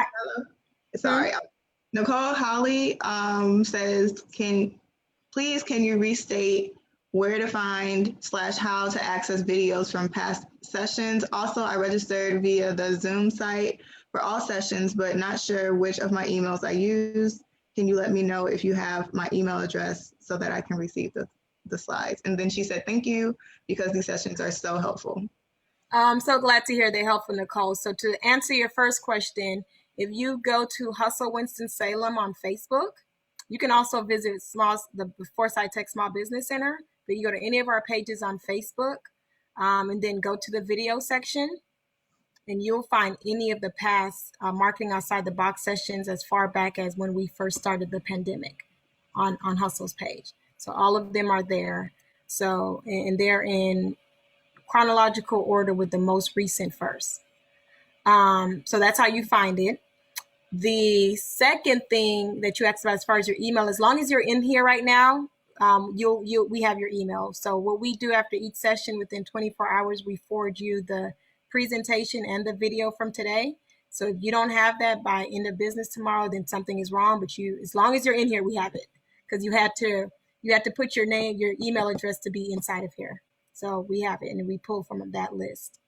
Sorry. Nicole Holly says, can you restate where to find / how to access videos from past sessions? Also, I registered via the Zoom site for all sessions, but not sure which of my emails I use. Can you let me know if you have my email address so that I can receive the slides? And then she said, thank you, because these sessions are so helpful. I'm so glad to hear they're helpful, Nicole. So to answer your first question, if you go to Hustle Winston-Salem on Facebook, you can also visit the Foresight Tech Small Business Center, but you go to any of our pages on Facebook and then go to the video section, and you'll find any of the past Marketing Outside the Box sessions as far back as when we first started the pandemic on Hustle's page. So all of them are there. So, and they're in chronological order with the most recent first. So that's how you find it. The second thing that you asked about as far as your email, as long as you're in here right now, we have your email. So what we do after each session, within 24 hours, we forward you the presentation and the video from today. So if you don't have that by end of business tomorrow, then something is wrong. But as long as you're in here, we have it, because you had to put your name, your email address to be inside of here. So we have it, and we pull from that list.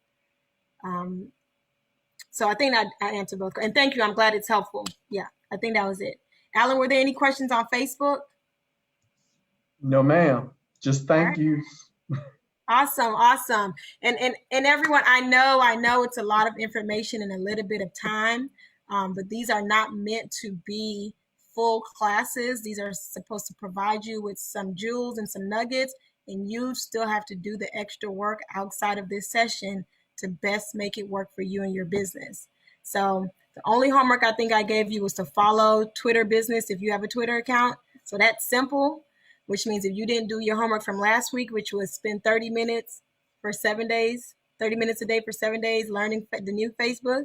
So I think I answered both. And thank you. I'm glad it's helpful. Yeah, I think that was it. Alan, were there any questions on Facebook? No, ma'am. Just thank you. Awesome. And everyone, I know it's a lot of information in a little bit of time, but these are not meant to be full classes. These are supposed to provide you with some jewels and some nuggets, and you still have to do the extra work outside of this session to best make it work for you and your business. So the only homework I think I gave you was to follow Twitter Business if you have a Twitter account. So that's simple, which means if you didn't do your homework from last week, which was spend 30 minutes for 7 days, 30 minutes a day for 7 days learning the new Facebook,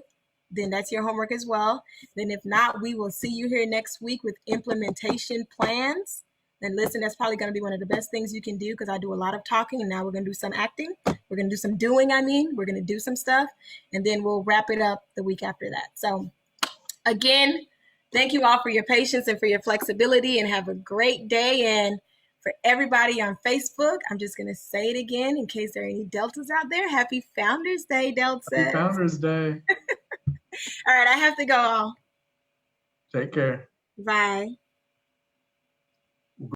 then that's your homework as well. Then if not, we will see you here next week with implementation plans. And listen, that's probably going to be one of the best things you can do, because I do a lot of talking, and now we're going to do some acting. We're going to do some doing, we're going to do some stuff, and then we'll wrap it up the week after that. So again, thank you all for your patience and for your flexibility, and have a great day. And for everybody on Facebook, I'm just going to say it again in case there are any Deltas out there. Happy Founders Day, Delta. Happy Founders Day. All right, I have to go. Take care. Bye.